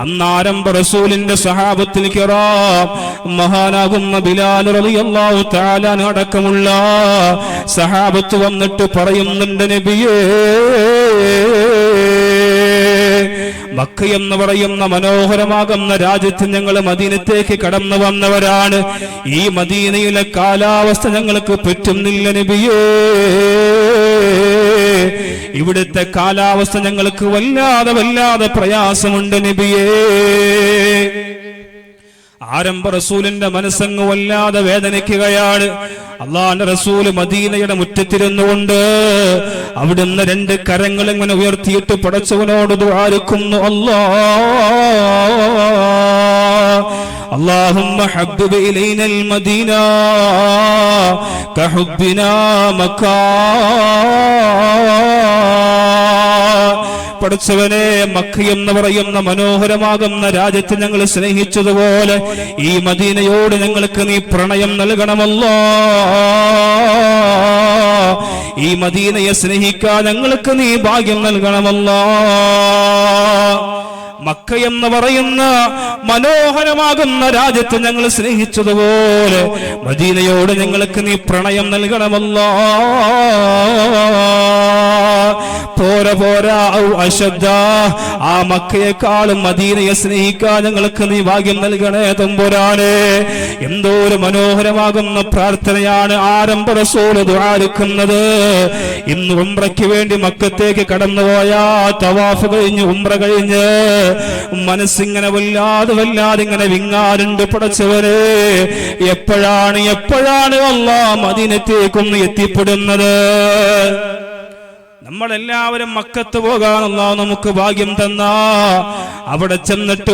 അന്നാരംഭ റസൂലിന്റെ സഹാബത്തിൽ കിറാം മഹാനാകുന്ന ബിലാൽ റളിയല്ലാഹു തആല അടക്കമുള്ള സഹാബത്ത് വന്നിട്ട് പറയുന്നുണ്ട്, നബിയേ, മക്ക എന്ന് പറയുന്ന മനോഹരമാകുന്ന രാജ്യത്ത് ഞങ്ങൾ മദീനത്തേക്ക് കടന്നു വന്നവരാണ്. ഈ മദീനയിലെ കാലാവസ്ഥ ഞങ്ങൾക്ക് പറ്റുന്നില്ല നബിയേ. ഇവിടുത്തെ കാലാവസ്ഥ ഞങ്ങൾക്ക് വല്ലാതെ പ്രയാസമുണ്ട് നബിയേ. ആരംഭ റസൂലിന്റെ മനസ്സങ്ങ് വല്ലാതെ വേദനിക്കുകയാണ്. അള്ളാഹുവിന്റെ റസൂല് മദീനയുടെ മുറ്റത്തിരുന്നുകൊണ്ട് അവിടുന്ന് രണ്ട് കരങ്ങൾ ഇങ്ങനെ ഉയർത്തിയിട്ട് പടച്ചവനോട് ദുആരിക്കുന്നു, اللهم حبب إلينا المدينة كحبنا مكة. പടച്ചവനെ, മക്ക എന്ന് പറയുന്ന മനോഹരമാകുന്ന രാജ്യത്ത് ഞങ്ങൾ സ്നേഹിച്ചതുപോലെ ഈ മദീനയോട് ഞങ്ങൾക്ക് നീ പ്രണയം നൽകണമല്ലോ. ഈ മദീനയെ സ്നേഹിക്കാൻ ഞങ്ങൾക്ക് നീ ഭാഗ്യം നൽകണമല്ലോ. മക്ക എന്ന് പറയുന്ന മനോഹരമാകുന്ന രാജ്യത്ത് ഞങ്ങൾ സ്നേഹിച്ചതുപോലെ മദീനയോട് ഞങ്ങൾക്ക് നീ പ്രണയം നൽകണമല്ലോ. പോരാ ആ മക്കയെക്കാളും മദീനയെ സ്നേഹിക്കാൻ ഞങ്ങൾക്ക് നീ ഭാഗ്യം നൽകണേ തമ്പുരാനെ. എന്തോ ഒരു മനോഹരമാകുന്ന പ്രാർത്ഥനയാണ് ആരംഭ റസൂൽ ദുആരിക്കുന്നത്. ഇന്ന് ഉംറയ്ക്ക് വേണ്ടി മക്കത്തേക്ക് കടന്നുപോയ തവാഫ് കഴിഞ്ഞ് ഉംറ കഴിഞ്ഞ് മനസ്സിങ്ങനെ വല്ലാതെ ഇങ്ങനെ വിങ്ങാറുണ്ട്. പടച്ചവരെ, എപ്പോഴാണ് അല്ലാഹ് മദീനത്തേക്കൊന്ന് എത്തിപ്പെടുന്നത്? നമ്മളെല്ലാവരും മക്കത്ത് പോകാൻ അല്ലാഹു നമുക്ക് ഭാഗ്യം തന്നാ അവിടെ ചെന്നിട്ട്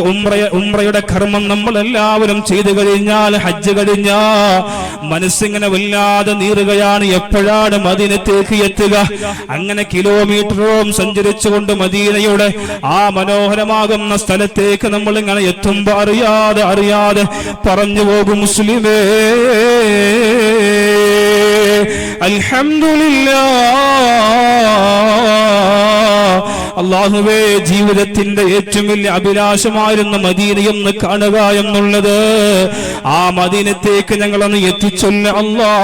ഉംറയുടെ കർമ്മം നമ്മളെല്ലാവരും ചെയ്തു കഴിഞ്ഞാൽ, ഹജ്ജ് കഴിഞ്ഞാ മനസ്സിങ്ങനെ വല്ലാതെ നീറുകയാണ്. എപ്പോഴാണ് മദീനത്തേക്ക് എത്തുക? അങ്ങനെ കിലോമീറ്ററോളം സഞ്ചരിച്ചുകൊണ്ട് മദീനയുടെ ആ മനോഹരമാകുന്ന സ്ഥലത്തേക്ക് നമ്മൾ ഇങ്ങനെ എത്തുമ്പോ അറിയാതെ പറഞ്ഞു പോകും, മുസ്ലിമേ, അൽഹംദുലില്ലാഹ്, അല്ലാഹുവേ, ജീവിതത്തിന്റെ ഏറ്റവും വലിയ അഭിലാഷമായിരുന്ന മദീനയൊന്ന് കാണുക എന്നുള്ളത്, ആ മദീനത്തേക്ക് ഞങ്ങളൊന്ന് എത്തിച്ചൊല്ല അല്ലാഹ്.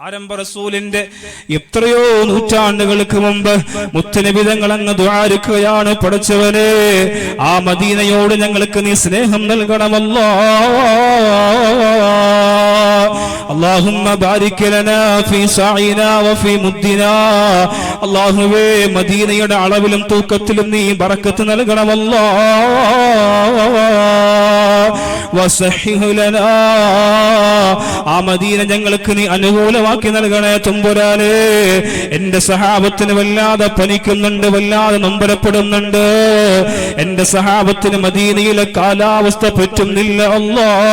ആരംഭ റസൂലിന്റെ എത്രയോ നൂറ്റാണ്ടുകൾക്ക് മുമ്പ് മുത്തനബി തങ്ങൾ അങ്ങ് ദുആരിക്കുകയാണ്, പടച്ചവനെ, ആ മദീനയോട് ഞങ്ങൾക്ക് നീ സ്നേഹം നൽകണമല്ലോ. اللهم بارك لنا في سعينا وفي مدنا. അല്ലാഹുവേ, മദീനയുടെ അളവിലും തൂക്കത്തിലും നീ ബറക്കത്ത് നൽകണമല്ലോ. വസഹിഹ് ലനാ, ആ മദീന ഞങ്ങൾക്ക് നീ അനുകൂലമാക്കി നൽകണേ തമ്പുരാനെ. എന്റെ സഹാബത്തിന് വല്ലാതെ പനിക്കുന്നുണ്ട്, വല്ലാതെ നൊമ്പരപ്പെടുന്നുണ്ട്. എന്റെ സഹാബത്തിന് മദീനയിലെ കാലാവസ്ഥ പറ്റുന്നില്ല അല്ലാഹ്.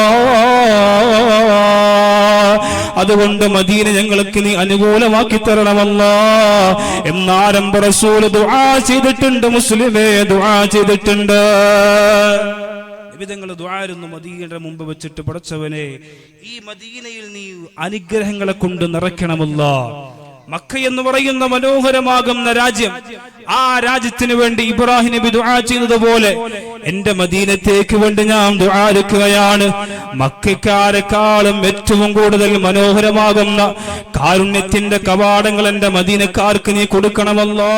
അതുകൊണ്ട് മദീന ഞങ്ങൾക്ക് നീ അനുകൂലമാക്കി തരണമല്ലോ എന്നാരംഭ റസൂൽ ദുആ ചെയ്തിട്ടുണ്ട്. മുസ്ലിമേ, ദുആ ചെയ്തിട്ടുണ്ട്. വിധങ്ങൾ ദുആയിരുന്നു മദീനയുടെ മുമ്പ് വെച്ചിട്ട്, പടച്ചവനെ, ഈ മദീനയിൽ നീ അനുഗ്രഹങ്ങളെ കൊണ്ട് നിറയ്ക്കണമല്ലോ. മക്ക എന്ന് പറയുന്ന മനോഹരമാകുന്ന രാജ്യം, ആ രാജ്യത്തിന് വേണ്ടി ഇബ്രാഹിം നബി ദുആ ചെയ്തതുപോലെ എന്റെ മദീനത്തേക്ക് വേണ്ടി ഞാൻ ദുആരിക്കുകയാണ്. മക്കക്കാരെക്കാളും ഏറ്റവും കൂടുതൽ മനോഹരമാകുന്ന കാരുണ്യത്തിന്റെ കവാടങ്ങൾ എന്റെ മദീനക്കാർക്ക് നീ കൊടുക്കണമല്ലോ.